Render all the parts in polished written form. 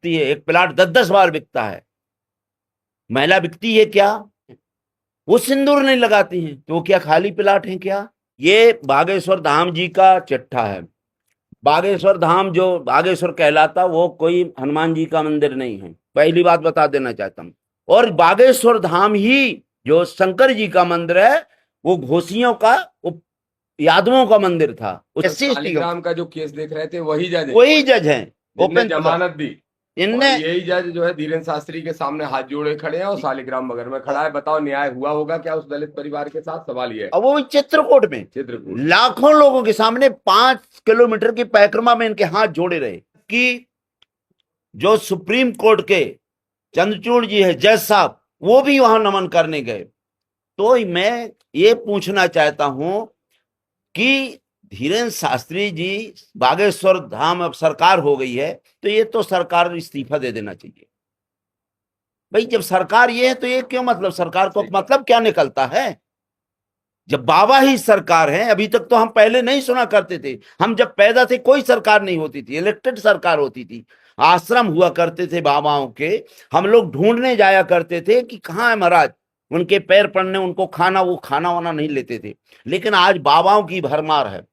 बिकती है, एक प्लाट 10-10 बार बिकता है। महिला बिकती है क्या? वो सिंदूर नहीं लगाती हैं, तो क्या खाली प्लाट है क्या? ये बागेश्वर धाम जी का चिट्ठा है। बागेश्वर धाम जो बागेश्वर कहलाता, वो कोई हनुमान जी का मंदिर नहीं है, पहली बात बता देना चाहता हूं। और बागेश्वर धाम ही जो शंकर जी का मंदिर है, वो घोषियों का, वो यादवों का मंदिर था। शालिग्राम का जो केस देख रहे थे वही जज है, ओपन जमानत दी। इनने यही जज जो है धीरेन्द्र शास्त्री के सामने हाथ जोड़े खड़े हैं और शालिग्राम मगर में खड़ा है। बताओ न्याय हुआ होगा क्या उस दलित परिवार के साथ? सवाल ये है। अब वो चित्रकूट में लाखों लोगों के सामने 5 किलोमीटर की परिक्रमा में इनके हाथ जोड़े रहे कि जो सुप्रीम कोर्ट के चंद्रचूड़ जी है जज साहब, वो भी वहां नमन करने गए। तो मैं ये पूछना चाहता हूं कि धीरेन्द्र शास्त्री जी, बागेश्वर धाम अब सरकार हो गई है, तो ये तो सरकार इस्तीफा दे देना चाहिए भाई। जब सरकार ये है तो ये क्यों, मतलब सरकार को मतलब क्या निकलता है? जब बाबा ही सरकार है, अभी तक तो हम पहले नहीं सुना करते थे, हम जब पैदा थे कोई सरकार नहीं होती थी, इलेक्टेड सरकार होती थी, आश्रम हुआ करते थे बाबाओं के, हम लोग ढूंढने जाया करते थे कि कहाँ है महाराज, उनके पैर पड़ने, उनको खाना, वो खाना वाना नहीं लेते थे। लेकिन आज बाबाओं की भरमार है,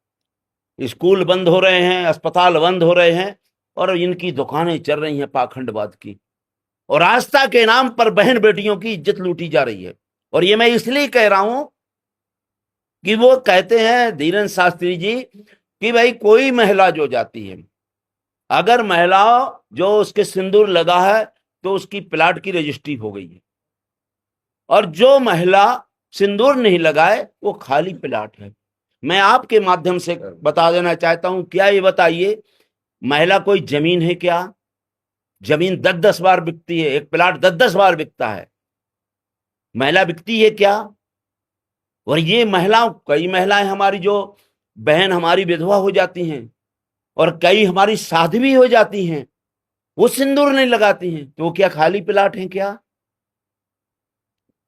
स्कूल बंद हो रहे हैं, अस्पताल बंद हो रहे हैं, और इनकी दुकानें चल रही हैं पाखंडवाद की, और आस्था के नाम पर बहन बेटियों की इज्जत लूटी जा रही है। और ये मैं इसलिए कह रहा हूं कि वो कहते हैं धीरेन्द्र शास्त्री जी कि भाई कोई महिला जो जाती है, अगर महिला जो उसके सिंदूर लगा है तो उसकी प्लाट की रजिस्ट्री हो गई है, और जो महिला सिंदूर नहीं लगाए वो खाली प्लाट है। मैं आपके माध्यम से बता देना चाहता हूं, क्या ये बताइए, महिला कोई जमीन है क्या? जमीन 10-10 बार बिकती है, एक प्लाट 10-10 बार बिकता है। महिला बिकती है क्या? और ये महिलाओं, कई महिलाएं हमारी जो बहन हमारी विधवा हो जाती हैं, और कई हमारी शादी भी हो जाती हैं, वो सिंदूर नहीं लगाती हैं, तो क्या खाली प्लाट है क्या?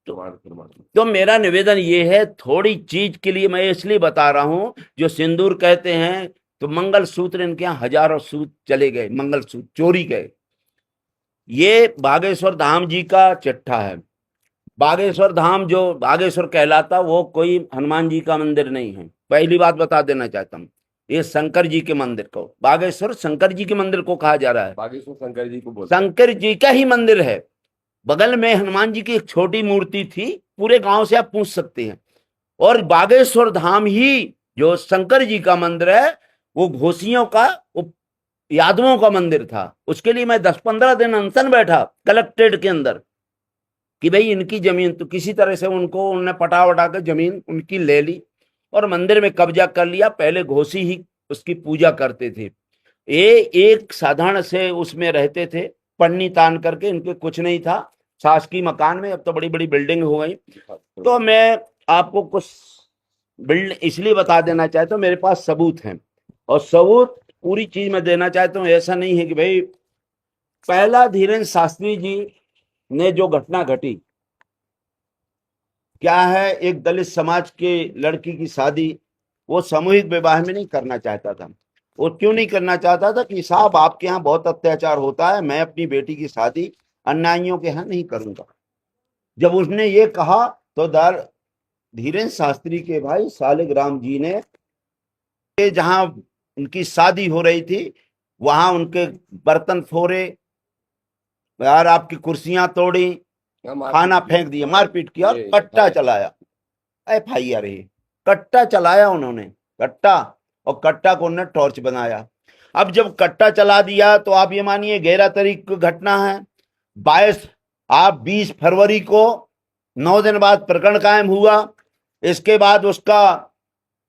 तो मेरा निवेदन ये है, थोड़ी चीज के लिए मैं इसलिए बता रहा हूं, जो सिंदूर कहते हैं, तो मंगलसूत्र इनके यहाँ हजारों सूत्र चले गए, मंगलसूत्र चोरी गए। ये बागेश्वर धाम जी का चिट्ठा है। बागेश्वर धाम जो बागेश्वर कहलाता, वो कोई हनुमान जी का मंदिर नहीं है, पहली बात बता देना चाहता हूँ। ये शंकर जी के मंदिर को, बागेश्वर शंकर जी के मंदिर को कहा जा रहा है। बागेश्वर शंकर जी को शंकर जी का ही मंदिर है। बगल में हनुमान जी की एक छोटी मूर्ति थी, पूरे गांव से आप पूछ सकते हैं। और बागेश्वर धाम ही जो शंकर जी का मंदिर है, वो घोषियों का, वो यादवों का मंदिर था। उसके लिए मैं 10-15 दिन अनशन बैठा कलेक्ट्रेट के अंदर कि भाई इनकी जमीन, तो किसी तरह से उनको उन्होंने पटा वटा कर जमीन उनकी ले ली और मंदिर में कब्जा कर लिया। पहले घोषी ही उसकी पूजा करते थे, ये एक साधारण से उसमें रहते थे, पन्नी तान करके, इनके कुछ नहीं था, शासकीय मकान में। अब तो बड़ी बड़ी बिल्डिंग हो गई। तो मैं आपको कुछ बिल्डिंग इसलिए बता देना चाहता हूँ, मेरे पास सबूत हैं, और सबूत पूरी चीज में देना चाहता हूँ। ऐसा नहीं है कि भाई पहला धीरेन्द्र शास्त्री जी ने जो घटना घटी, क्या है, एक दलित समाज के लड़की की शादी वो सामूहिक विवाह में नहीं करना चाहता था। वो क्यों नहीं करना चाहता था कि साहब आपके यहाँ बहुत अत्याचार होता है, मैं अपनी बेटी की शादी अन्यायियों के यहाँ नहीं करूंगा। जब उसने ये कहा तो धीरेन्द्र शास्त्री के भाई शालिग्राम जी ने, जहां उनकी शादी हो रही थी, वहां उनके बर्तन फोड़े, यार आपकी कुर्सियां तोड़ी, खाना फेंक दिया, मारपीट किया, और कट्टा चलाया। FIR है, कट्टा चलाया उन्होंने, कट्टा, और कट्टा को उन्होंने टॉर्च बनाया। अब जब कट्टा चला दिया तो आप ये मानिए 11 तारीख को घटना है, 20 फरवरी को 9 दिन बाद प्रकरण कायम हुआ। इसके बाद उसका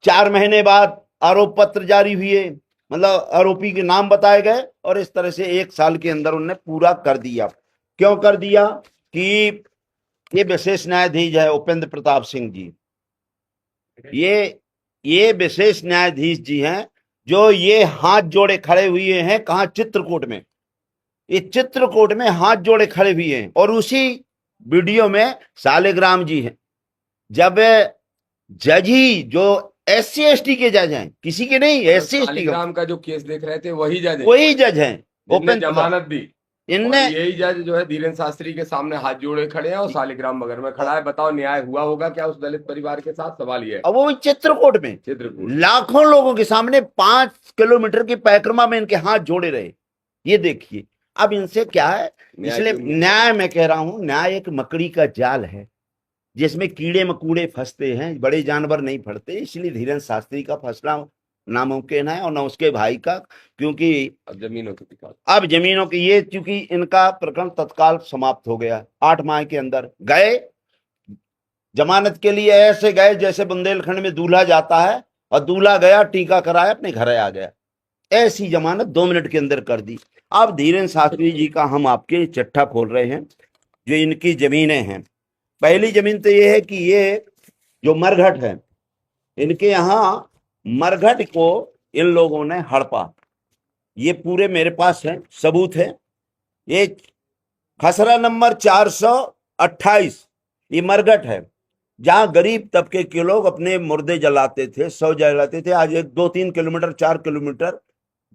4 महीने बाद आरोप पत्र जारी हुए, मतलब आरोपी के नाम बताए गए, और इस तरह से 1 साल के अंदर उन्होंने पूरा कर दिया। क्यों कर दिया? कि ये विशेष न्यायाधीश है उपेंद्र प्रताप सिंह जी, ये विशेष न्यायाधीश जी हैं, जो ये हाथ जोड़े खड़े हुए हैं। कहाँ? चित्रकूट में। ये चित्रकूट में हाथ जोड़े खड़े हुए हैं, और उसी वीडियो में शालिग्राम जी हैं। जब जज ही जो SC ST के जज हैं, किसी के नहीं, SC ST शालिग्राम का जो केस देख रहे थे वही जज हैं, ओपन जमानत दी। इनने और यही जज जो है धीरेन्द्र शास्त्री के सामने हाथ जोड़े खड़े हैं और शालिग्राम नगर में खड़ा है। बताओ न्याय हुआ होगा क्या उस दलित परिवार के साथ? सवाल ये है। अब वो भी चित्रकूट में चित्रकूट लाखों लोगों के सामने 5 किलोमीटर की परिक्रमा में इनके हाथ जोड़े रहे। ये देखिए अब इनसे क्या है। इसलिए न्याय मैं कह रहा हूं, न्याय एक मकड़ी का जाल है जिसमें कीड़े मकूड़े फंसते हैं, बड़े जानवर नहीं फंसते। इसलिए धीरेन्द्र शास्त्री का फैसला नामुमकिन है और न उसके भाई का, क्योंकि अब जमीनों के विकास, अब जमीनों की ये, क्योंकि इनका प्रकरण तत्काल समाप्त हो गया। 8 माह के अंदर गए जमानत के लिए, ऐसे गए जैसे बुंदेलखंड में दूल्हा जाता है और दूल्हा गया टीका कराया अपने घर आ गया। ऐसी जमानत 2 मिनट के अंदर कर दी। अब धीरेन्द्र शास्त्री जी का हम आपके चिट्ठा खोल रहे हैं जो इनकी जमीनें हैं। पहली जमीन तो ये है कि ये जो मरघट है, इनके यहाँ मरघट को इन लोगों ने हड़पा। ये पूरे मेरे पास है, सबूत है। ये खसरा नंबर 428 ये मरघट है जहां गरीब तबके के लोग अपने मुर्दे जलाते थे, शव जलाते थे। आज 2-3 किलोमीटर 4 किलोमीटर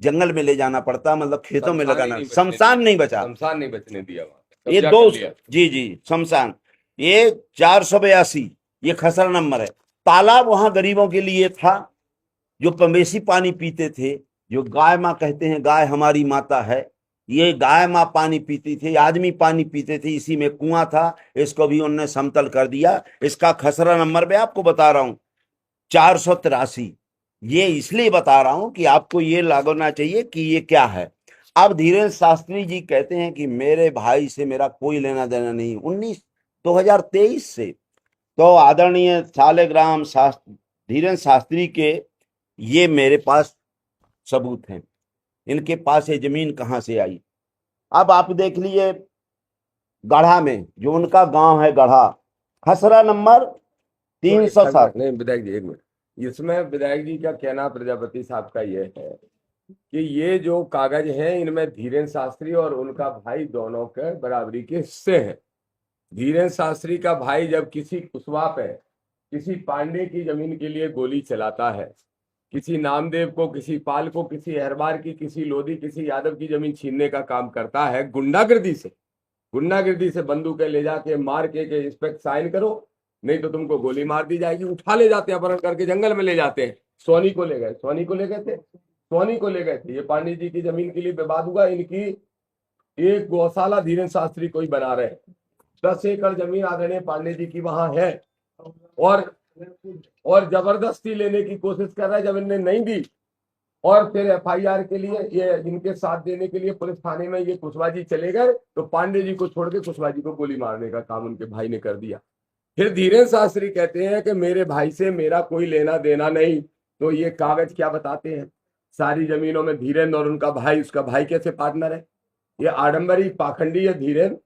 जंगल में ले जाना पड़ता, मतलब खेतों में लगाना। शमशान नहीं बचा, शमशान नहीं बचने दिया वहां। ये जी शमशान। ये 482 ये खसरा नंबर है। तालाब वहां गरीबों के लिए था जो मवेशी पानी पीते थे, जो गाय माँ कहते हैं, गाय हमारी माता है। ये गाय माँ पानी पीती थी, आदमी पानी पीते थे, इसी में कुआं था। इसको भी उन्होंने समतल कर दिया। इसका खसरा नंबर मैं आपको बता रहा हूं 483। ये इसलिए बता रहा हूं कि आपको ये लागना चाहिए कि ये क्या है। अब धीरेन्द्र शास्त्री जी कहते हैं कि मेरे भाई से मेरा कोई लेना देना नहीं। 2023 से तो आदरणीय शालिग्राम धीरेन्द्र शास्त्री के ये मेरे पास सबूत हैं। इनके पास ये जमीन कहां से आई। अब आप देख लीजिए गढ़ा में जो उनका गांव है, गढ़ा, खसरा नंबर 307। नहीं विधायक जी एक मिनट, इसमें विधायक जी का कहना प्रजापति साहब का ये है कि ये जो कागज है इनमें धीरेन्द्र शास्त्री और उनका भाई दोनों के बराबरी के हिस्से हैं। धीरेन्द्र शास्त्री का भाई जब किसी कुशवाहा पे किसी पांडे की जमीन के लिए गोली चलाता है, किसी नामदेव को, किसी पाल को, किसी अहरबार की, किसी लोधी, किसी यादव की जमीन छीनने का काम करता है, गुंडागिर्दी से बंदूकें ले जाके मार के इस पे साइन करो नहीं तो तुमको गोली मार दी जाएगी, उठा ले जाते हैं, अपहरण करके जंगल में ले जाते हैं। सोनी को ले गए थे। ये पांडे जी की जमीन के लिए विवाद हुआ। इनकी एक गौशाला धीरेन्द्र शास्त्री को ही बना रहे। 10 एकड़ जमीन आदरणीय पांडे जी की वहां है और जबरदस्ती लेने की कोशिश कर रहा है। जब इनने नहीं दी और फिर FIR के लिए ये इनके साथ देने के लिए पुलिस थाने में ये कुशवाहा जी चले गए तो पांडे जी को छोड़ के कुशवाहा जी को गोली मारने का काम उनके भाई ने कर दिया। फिर धीरेन्द्र शास्त्री कहते हैं कि मेरे भाई से मेरा कोई लेना देना नहीं। तो ये कागज क्या बताते हैं? सारी जमीनों में धीरेन्द्र और उनका भाई, उसका भाई कैसे पार्टनर है? ये आडंबरी पाखंडी है धीरेन्द्र,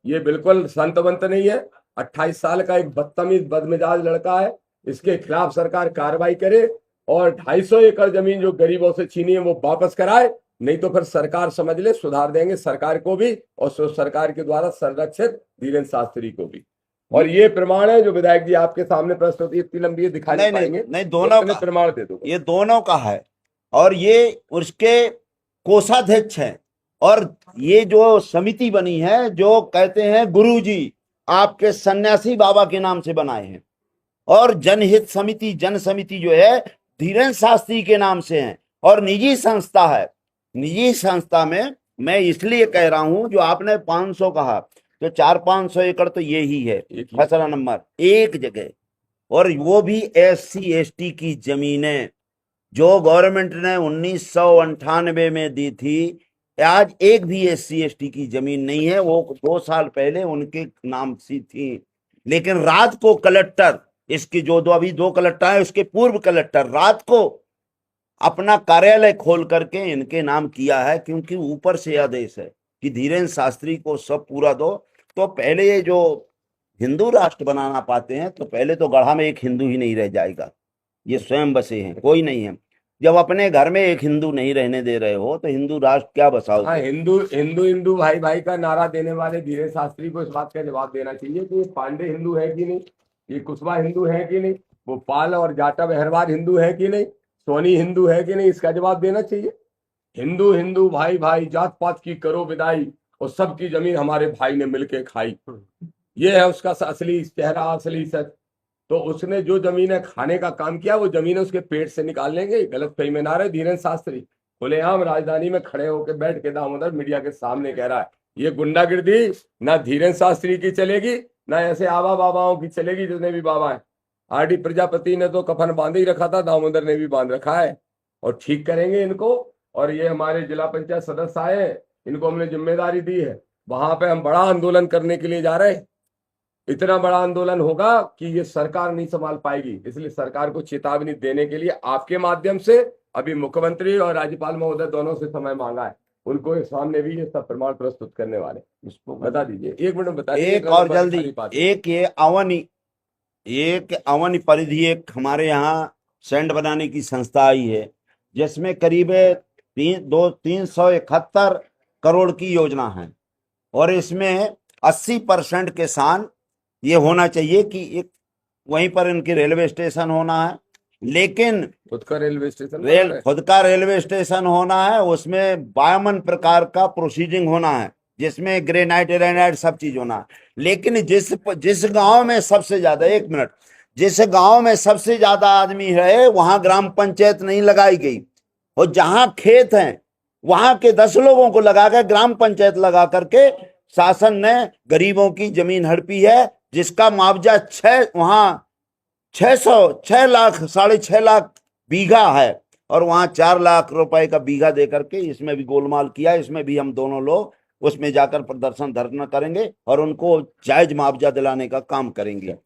ये बिल्कुल संतवंत नहीं है। 28 साल का एक बदतमीज बदमिजाज लड़का है। इसके खिलाफ सरकार कार्रवाई करे और 250 एकड़ जमीन जो गरीबों से छीनी है वो वापस कराए, नहीं तो फिर सरकार समझ ले सुधार देंगे सरकार को भी और सरकार के द्वारा संरक्षित धीरेन्द्र शास्त्री को भी। और ये प्रमाण है जो विधायक जी आपके सामने प्रस्तुति इतनी लंबी दिखाई नहीं पाएंगे। नहीं दोनों का प्रमाण दे दो। ये दोनों का है और ये उसके कोषाध्यक्ष हैं। और ये जो समिति बनी है जो कहते हैं गुरुजी आपके सन्यासी बाबा के नाम से बनाए हैं, और जनहित समिति, जन समिति जो है धीरेन्द्र शास्त्री के नाम से है और निजी संस्था है। निजी संस्था में मैं इसलिए कह रहा हूं, जो आपने 500 कहा तो 400-500 एकड़ तो ये ही है खसरा नंबर एक जगह, और वो भी SC ST की जमीनें जो गवर्नमेंट ने 1998 में दी थी। आज एक भी SC ST की जमीन नहीं है, वो 2 साल पहले उनके नाम से थी। लेकिन रात को कलेक्टर, इसके जो अभी 2 कलेक्टर है, उसके पूर्व कलेक्टर रात को अपना कार्यालय खोल करके इनके नाम किया है, क्योंकि ऊपर से आदेश है कि धीरेन्द्र शास्त्री को सब पूरा दो। तो पहले ये जो हिंदू राष्ट्र बनाना पाते हैं तो पहले तो गढ़ा में एक हिंदू ही नहीं रह जाएगा। ये स्वयं बसे हैं, कोई नहीं है। जब अपने घर में एक हिंदू नहीं रहने दे रहे हो तो हिंदू राष्ट्र क्या बसाओ? हाँ, हिंदू भाई भाई का नारा देने वाले धीरेन्द्र शास्त्री को इस बात का जवाब देना चाहिए कि पांडे हिंदू है कि नहीं, ये कुशवाहा हिंदू है कि नहीं, वो पाल और जाटव अहरवार हिंदू है कि नहीं, सोनी हिंदू है कि नहीं, इसका जवाब देना चाहिए। हिंदू भाई भाई जात पात की करो विदाई और सबकी जमीन हमारे भाई ने मिलके खाई। ये है उसका असली चेहरा, असली सच। तो उसने जो जमीन है खाने का काम किया, वो जमीन उसके पेट से निकाल लेंगे। गलत फहमी में ना रहे, धीरेन्द्र शास्त्री खुलेआम राजधानी में खड़े होकर बैठ के दामोदर मीडिया के सामने कह रहा है ये गुंडागिर्दी ना धीरेन्द्र शास्त्री की चलेगी, ना ऐसे आबा बाबाओं की चलेगी जितने भी बाबा है। आरडी प्रजापति ने तो कफन बांध ही रखा था, दामोदर ने भी बांध रखा है, और ठीक करेंगे इनको। और ये हमारे जिला पंचायत सदस्य आए, इनको हमने जिम्मेदारी दी है, वहां पे हम बड़ा आंदोलन करने के लिए जा रहे हैं। इतना बड़ा आंदोलन होगा कि ये सरकार नहीं संभाल पाएगी। इसलिए सरकार को चेतावनी देने के लिए आपके माध्यम से अभी मुख्यमंत्री और राज्यपाल महोदय दोनों से समय मांगा है, उनको इस सामने भी ये सब प्रमाण प्रस्तुत करने वाले। इसको बता दीजिए, 1 मिनट बता दीजिए। एक और जल्दी, एक ये अवनी परिधि एक हमारे यहाँ सैंड बनाने की संस्था आई है, जिसमें करीब 371 करोड़ की योजना है, और इसमें 80% किसान ये होना चाहिए कि एक वहीं पर इनकी रेलवे स्टेशन होना है, लेकिन खुद का रेलवे स्टेशन खुद का रेलवे स्टेशन होना है, उसमें 52 प्रकार का प्रोसीडिंग होना है, जिसमें ग्रेनाइट एरेनाइट सब चीज होना है। लेकिन जिस गांव में सबसे ज्यादा, 1 मिनट, जिस गांव में सबसे ज्यादा आदमी है वहां ग्राम पंचायत नहीं लगाई गई, और जहां खेत हैं वहां के 10 लोगों को लगाकर ग्राम पंचायत लगा करके शासन ने गरीबों की जमीन हड़पी है, जिसका मुआवजा 6 लाख 6.5 लाख बीघा है, और वहां 4 लाख रुपए का बीघा दे करके इसमें भी गोलमाल किया। इसमें भी हम दोनों लोग उसमें जाकर प्रदर्शन धरना करेंगे और उनको जायज मुआवजा दिलाने का काम करेंगे।